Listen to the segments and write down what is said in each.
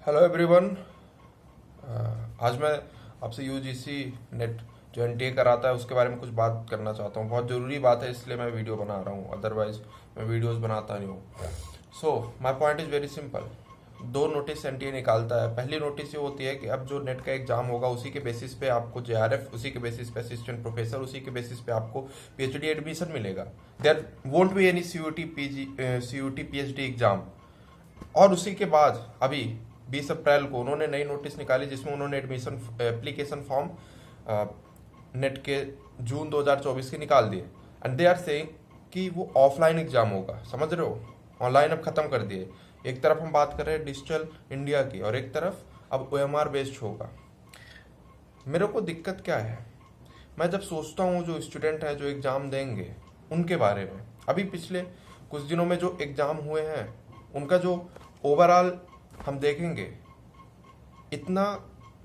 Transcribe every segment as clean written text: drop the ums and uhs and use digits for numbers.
Hello everyone. आज मैं आपसे यूजीसी नेट जो एनटीए कराता है उसके बारे में कुछ बात करना चाहता हूँ। बहुत ज़रूरी बात है, इसलिए मैं वीडियो बना रहा हूँ, अदरवाइज मैं वीडियोस बनाता नहीं हूँ। So my point is very simple. दो नोटिस एनटीए निकालता है। पहली नोटिस ये होती है कि अब जो नेट का एग्जाम होगा उसी के बेसिस पे आपको जेआरएफ, उसी के बेसिस पे असिस्टेंट प्रोफेसर, उसी के बेसिस पे आपको पीएचडी एडमिशन मिलेगा। There won't be any CUET PG CUET PhD exam. और उसी के बाद अभी 20 अप्रैल को उन्होंने नई नोटिस निकाली जिसमें उन्होंने एडमिशन एप्लीकेशन फॉर्म नेट के जून 2024 के निकाल दिए। एंड दे आर सेइंग कि वो ऑफलाइन एग्जाम होगा। समझ रहे हो? ऑनलाइन अब खत्म कर दिए। एक तरफ हम बात कर रहे हैं डिजिटल इंडिया की और एक तरफ अब ओएमआर बेस्ड होगा। मेरे को दिक्कत क्या है, मैं जब सोचता हूँ जो स्टूडेंट हैं जो एग्ज़ाम देंगे उनके बारे में, अभी पिछले कुछ दिनों में जो एग्ज़ाम हुए हैं उनका जो ओवरऑल हम देखेंगे, इतना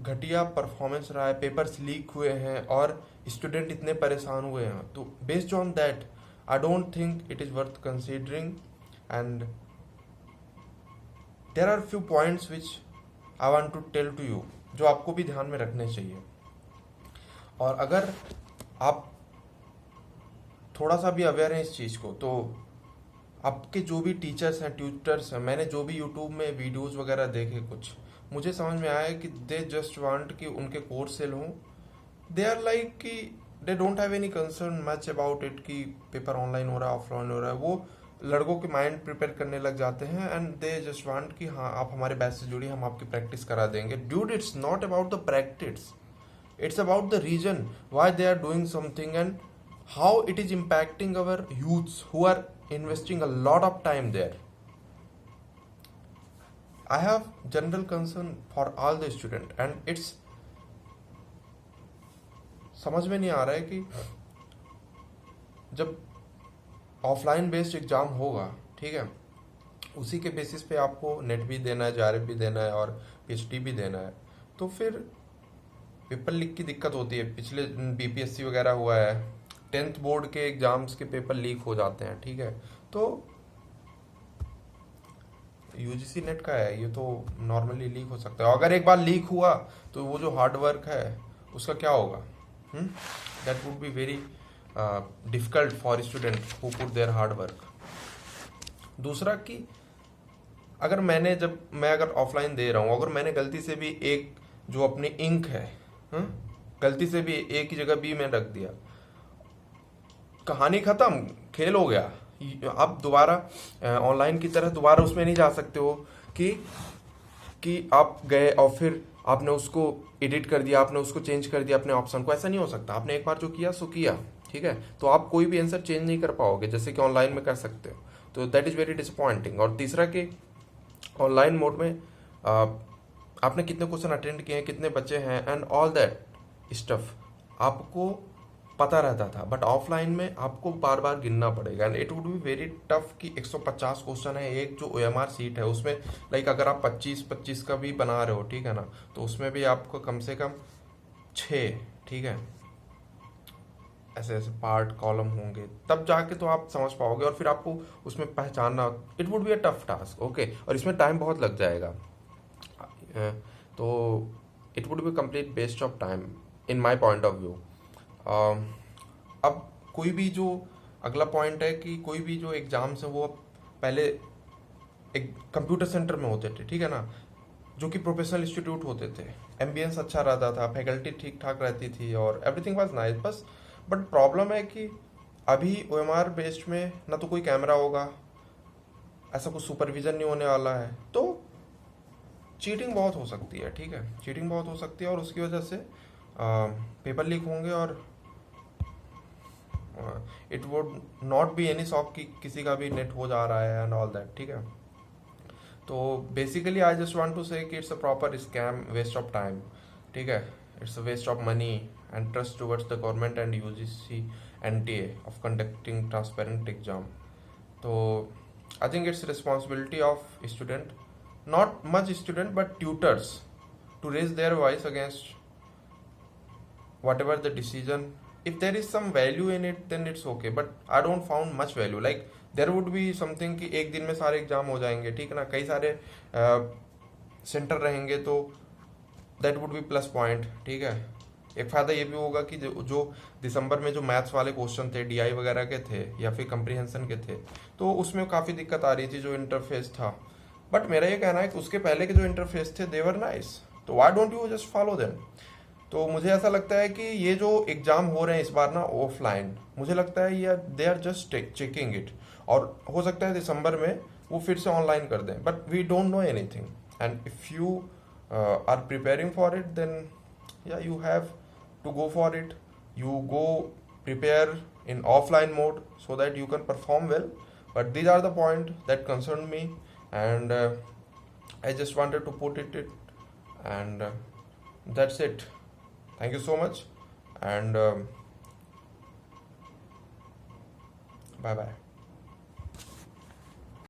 घटिया परफॉर्मेंस रहा है, पेपर्स लीक हुए हैं और स्टूडेंट इतने परेशान हुए हैं। तो based on that I don't think it is worth considering. And there are few points which I want to tell to you जो आपको भी ध्यान में रखने चाहिए। और अगर आप थोड़ा सा भी अवेयर हैं इस चीज़ को, तो आपके जो भी टीचर्स हैं, ट्यूटर्स हैं, मैंने जो भी यूट्यूब में वीडियोस वगैरह देखे, कुछ मुझे समझ में आया कि दे जस्ट वांट कि उनके कोर्स सेल हों। दे आर लाइक कि they don't have any concern much about it कि पेपर ऑनलाइन हो रहा है ऑफलाइन हो रहा है। वो लड़कों के माइंड प्रिपेयर करने लग जाते हैं एंड दे जस्ट वांट कि हाँ आप हमारे बैच से जुड़िए, हम आपकी प्रैक्टिस करा देंगे। Dude, it's not about the practice, it's about the reason why they are doing something and how it is impacting our youths who are investing a lot of time there. I have general concern for all the student and it's समझ में नहीं आ रहा है कि जब offline based exam होगा, ठीक है, उसी के बेसिस पे आपको नेट भी देना है, जेआरएफ भी देना है और पीएचडी भी देना है, तो फिर पेपर लीक की दिक्कत होती है। पिछले बीपीएससी वगैरह हुआ है, 10th बोर्ड के एग्जाम्स के पेपर लीक हो जाते हैं, ठीक है। तो यूजीसी नेट का है, ये तो नॉर्मली लीक हो सकता है। अगर एक बार लीक हुआ तो वो जो हार्ड वर्क है उसका क्या होगा? That would be very difficult for student who put there hard work. दूसरा कि अगर मैं अगर ऑफलाइन दे रहा हूँ, अगर मैंने गलती से भी एक जो अपनी इंक है, गलती से भी एक ही जगह बी में रख दिया, कहानी खत्म, खेल हो गया। आप दोबारा ऑनलाइन की तरह दोबारा उसमें नहीं जा सकते हो कि आप गए और फिर आपने उसको एडिट कर दिया, आपने उसको चेंज कर दिया अपने ऑप्शन को। ऐसा नहीं हो सकता। आपने एक बार जो किया सो किया, ठीक है। तो आप कोई भी आंसर चेंज नहीं कर पाओगे जैसे कि ऑनलाइन में कर सकते हो। तो दैट इज़ वेरी डिसअपॉइंटिंग। और तीसरा कि ऑनलाइन मोड में आपने कितने क्वेश्चन अटेंड किए हैं, कितने बच्चे हैं एंड ऑल दैट स्टफ आपको पता रहता था, बट ऑफलाइन में आपको बार बार गिनना पड़ेगा and it would be very tough कि 150 क्वेश्चन है, एक जो ओएमआर सीट है उसमें लाइक अगर आप 25-25 का भी बना रहे हो, ठीक है ना, तो उसमें भी आपको कम से कम 6, ठीक है, ऐसे ऐसे पार्ट कॉलम होंगे, तब जाके तो आप समझ पाओगे और फिर आपको उसमें पहचानना, it would be a tough task, okay. और इसमें टाइम बहुत लग जाएगा, तो it would be complete waste of time in my point of view. अब कोई भी जो अगला पॉइंट है कि कोई भी जो एग्जाम्स हैं वो पहले एक कंप्यूटर सेंटर में होते थे, ठीक है ना, जो कि प्रोफेशनल इंस्टीट्यूट होते थे, एम्बियंस अच्छा रहता था, फैकल्टी ठीक ठाक रहती थी और एवरीथिंग वाज नाइस। बस बट प्रॉब्लम है कि अभी ओएमआर बेस्ड में ना तो कोई कैमरा होगा, ऐसा कुछ सुपरविजन नहीं होने वाला है, तो चीटिंग बहुत हो सकती है, ठीक है, चीटिंग बहुत हो सकती है और उसकी वजह से पेपर लीक होंगे और it would not be any shock कि किसी का भी नेट हो जा रहा है एंड ऑल दैट, ठीक है। तो basically I just want to say कि it's a proper scam, waste of time, ठीक है, it's a waste of money and trust towards the government and UGC NTA of conducting transparent exam. तो I think it's responsibility of student, not much student but tutors, to raise their voice against whatever the decision. If there is some value in it then it's okay, but I don't found much value. Like there would be something कि एक दिन में सारे exam हो जाएंगे, ठीक है ना, कई सारे सेंटर रहेंगे तो that would be plus point, ठीक है। एक फ़ायदा ये भी होगा कि जो दिसंबर में जो मैथ्स वाले क्वेश्चन थे, डीआई वगैरह के थे या फिर कंप्रीहेंशन के थे, तो उसमें काफ़ी दिक्कत आ रही थी जो इंटरफेस था। बट मेरा ये कहना है कि उसके पहले के जो इंटरफेस थे देवर नाइस, तो why don't you just follow them. तो मुझे ऐसा लगता है कि ये जो एग्ज़ाम हो रहे हैं इस बार ना ऑफलाइन, मुझे लगता है ये they are just checking it, और हो सकता है दिसंबर में वो फिर से ऑनलाइन कर दें, but we don't know anything. And if you are preparing for it, then yeah you have to go for it. You go prepare in offline mode so that you can perform well. But these are the point that concerned me, and I just wanted to put it, and that's it. Thank you so much, and bye bye.